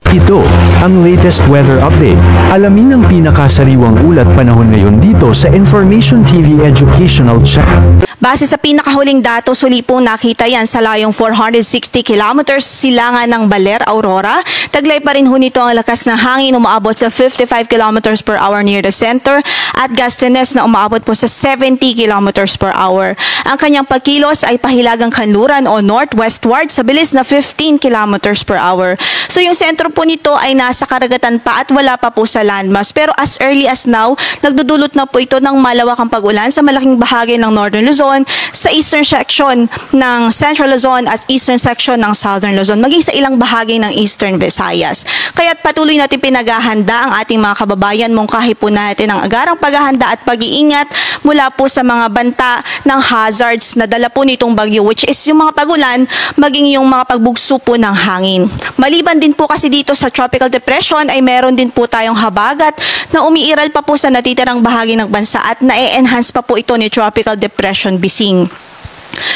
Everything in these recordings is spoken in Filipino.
Ito ang latest weather update. Alamin ang pinakasariwang ulat panahon ngayon dito sa Information TV Educational Channel. Base sa pinakahuling datos, huli pong nakita yan sa layong 460 kilometers silangan ng Baler, Aurora. Taglay pa rin ho nito ang lakas ng hangin, umaabot sa 55 kilometers per hour near the center at gustiness na umaabot po sa 70 kilometers per hour. Ang kanyang pagkilos ay pahilagang kanluran o northwestward sa bilis na 15 kilometers per hour. So yung sentro po nito ay nasa karagatan pa at wala pa po sa landmass. Pero as early as now, nagdudulot na po ito ng malawakang pag-ulan sa malaking bahagi ng Northern Luzon, sa eastern section ng Central Luzon at eastern section ng Southern Luzon, maging sa ilang bahagi ng Eastern Visayas. Kaya't patuloy natin pinaghahanda ang ating mga kababayan, mungkahi po natin ang agarang paghahanda at pag-iingat mula po sa mga banta ng hazards na dala po nitong bagyo, which is yung mga pag-ulan, maging yung mga pagbugso po ng hangin. Maliban din po kasi dito sa tropical depression ay meron din po tayong habagat na umiiral pa po sa natitirang bahagi ng bansa at na-enhance pa po ito ni Tropical Depression Bising.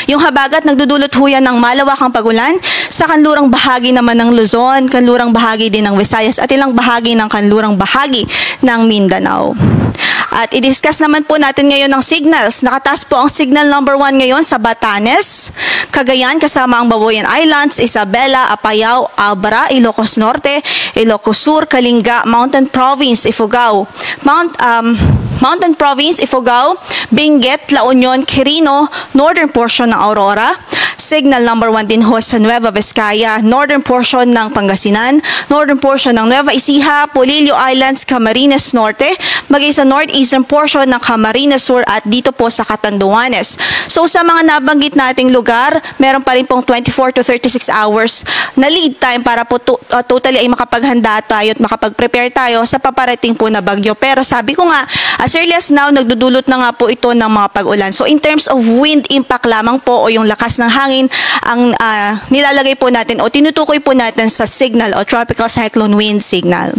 Yung habagat nagdudulot ho yan ng malawakang pagulan sa kanlurang bahagi naman ng Luzon, kanlurang bahagi din ng Visayas at ilang bahagi ng kanlurang bahagi ng Mindanao. At i-discuss naman po natin ngayon ng signals. Nakataas po ang signal number 1 ngayon sa Batanes, Cagayan kasama ang Babuyan Islands, Isabela, Apayao, Albara, Ilocos Norte, Ilocos Sur, Kalinga, Mountain Province, Ifugao, Mountain Province, Ifugao, Benguet, La Union, Quirino, northern portion ng Aurora. Signal number 1 din ho sa Nueva Vizcaya, northern portion ng Pangasinan, northern portion ng Nueva Ecija, Polillo Islands, Camarines Norte, maging sa northeastern portion ng Camarines Sur at dito po sa Catanduanes. So sa mga nabanggit nating lugar, meron pa rin pong 24 to 36 hours na lead time para po totally ay makapaghanda tayo at makapag-prepare tayo sa paparating po na bagyo. Pero sabi ko nga, as early as now, nagdudulot na nga po ito ng mga pag-ulan. So in terms of wind impact lamang po o yung lakas ng hangin, ang nilalagay po natin o tinutukoy po natin sa signal o tropical cyclone wind signal.